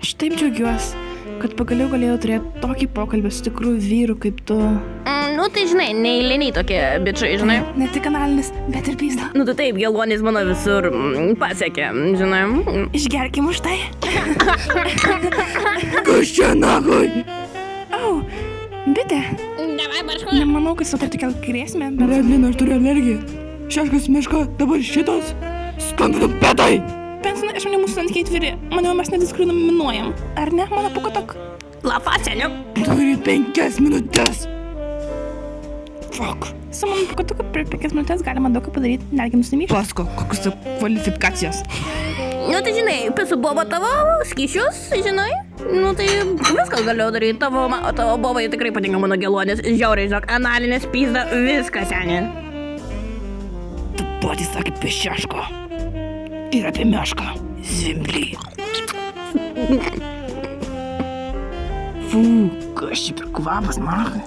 Aš taip džiaugiuosi, kad pagaliau galėjau turėti tokį pokalbį su tikru vyru kaip tu. Nu tai žinai, neįliniai tokie bičiai, žinai. Ne tik kanalinis, bet ir pizda. Nu tai taip, geluonis mano visur pasiekė, žinai. Išgerkim už tai. Kas čia nahui? Au, bitė. Davai, barško. Nemanau, kad sutartų kel grėsmę, bet... Redlin, aš turiu alergiją. Šeškas miška, dabar šitas. Skambinu Petai. Pensonai, aš maniau mūsų santykiai tviri. Maniau, mes nediskriminuojam. Ar ne, mano pukatok? Lafa, seniuk. Turi 5 minutės. Fuck. Su mano pukatoku per 5 minutės galima daug ką padaryti, netgi nusimyšti. Pasko, kokios kvalifikacijos. Nu tai žinai, pisu boba tavo skyšius, žinai. Nu tai viską galėjau daryti, tavo bobai tikrai patinka mano geluonis. Žiauriai, žinok, analinis pizda, viskas, seniai. Tu patys sakė apie šešką. Ir apie mešką. Zvimblį. Fū, kas čia per kvapas, man?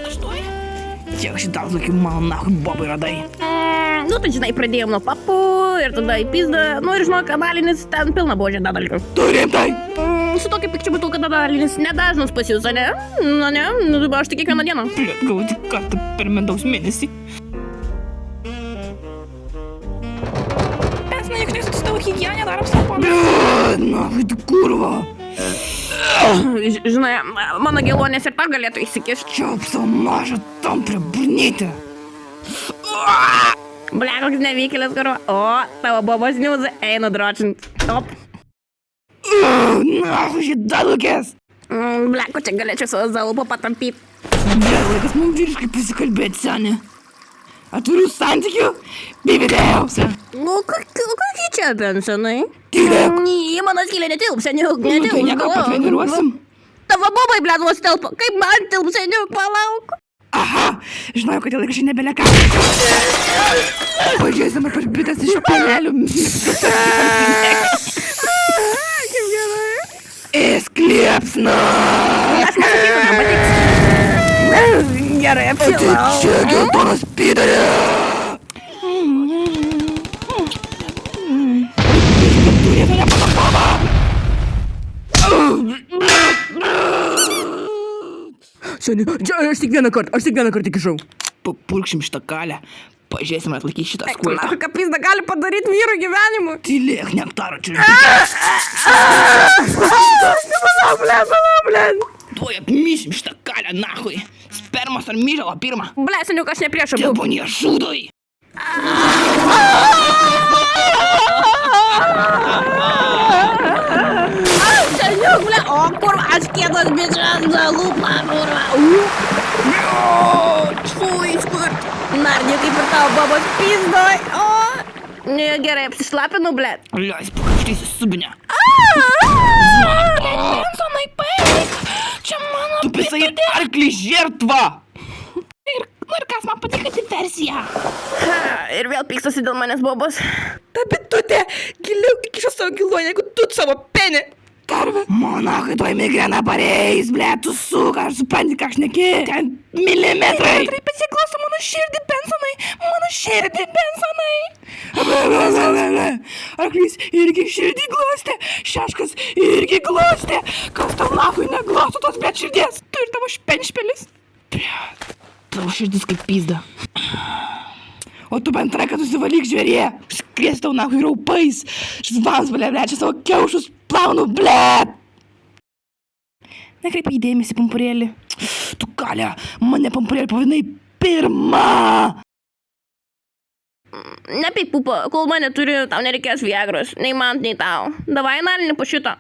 Aš tuoj. Tiek šitą tokį mano nahui bobai radai. Nu tai žinai, pradėjom nuo papų ir tada į pizdą. Nu ir žinok, analinis ten pilna buvo žinai dalykų. Tu rimtai? Su tokiu pikčiu būtų, kad analinis nedažnas pas jūs, ne? Nu ne, nu aš tik kiekvieną dieną. Pliut, gal tik kartą per medaus mėnesį. Pensonai, juk nesu tavo higieną, darom savo. Pliut, nahui tu kurva. Žinai, mano geluonės ir tą galėtų įsikišti. Čiaup savo mažą tamprę burnytę. Ble, koks nevykėlis, karo. O, tavo bobos niuzą eina dročint. Op. Nahui šitadukės. Ble, ko čia galėčiau su zalupo patampyt. Ble, laikas mums vyriškai pasikalbėti, senė. Atvirų santykių, bei vidėjausia. Nu, kokie čia pensonai? Tylėk. Į mano skylę netilp, seniuk, Nu, tai nieko patreniruosim. Tavo bobai, ble, vos telpa. Kaip man tilp, seniuk, palauk. Aha, žinojau, kad jau laikrašiai nebelieka. Pažiūrėsime per bites iš panelių. Kaip gerai. Eskliepsna. Aš nesakysiu, nepatiks. Gerai, apsilau. Čia geltonas pidarė. Turėtų nepatapama. Seniai, aš tik vieną kartą įkišau. Papulkšim šitą kalę. Pažiūrėsim, atlaikys šitą skultą. Ką pizda gali padaryti vyro gyvenimu? Tylėk, nektaro čia. Palauk, ble. Tuoj apmysim šitą kalę, nahui. Spermas ar myžalo pirmą. Ble, seniuk, aš ne prieš abu. Tebonė šūdai. Seniuk, ble. O, kurva, aš kietas bičias, zalupa, kurva. Fui, skurt. Nardė kaip ir tavo babos pizdoj. O, ne, gerai, apsišlapinu, ble. Leis, pakapštysi subinę. Pensonai, paeik. Čia mano Tu pisai arklį žertvą. ir kas man patinka diversija. Ir vėl pykstasi dėl manęs bobos. Ta bitutė giliau įkišo savo giluonę, negu tu savo penį. Karve. Monachai, tuoj migrena pareis, ble, tu suka, aš supranti, ką aš neki. Ten milimetrai. Taip pasiklauso mano širdį, pensonai. Mano širdį, pensonai. Arklys irgi širdį glostė, šeškas irgi glostė. Kas tau nahui neglosto tos bet širdies? Tu ir tavo špenšpelis. Tavo širdis kaip pizda. O tu bent ranką susivalyk, žvėrie. Škries tau nahui raupais. Žvams, ble, čia savo kiaušus plaunu, ble. Nekreip įdėmėsi, pumpurėlį. Tu kalė, mane pumpurėlį pavadinai pirmą. Nepyk, pupa, kol mane turi, tau nereikės viagros. Nei man, nei tau. Davai analinį po šito.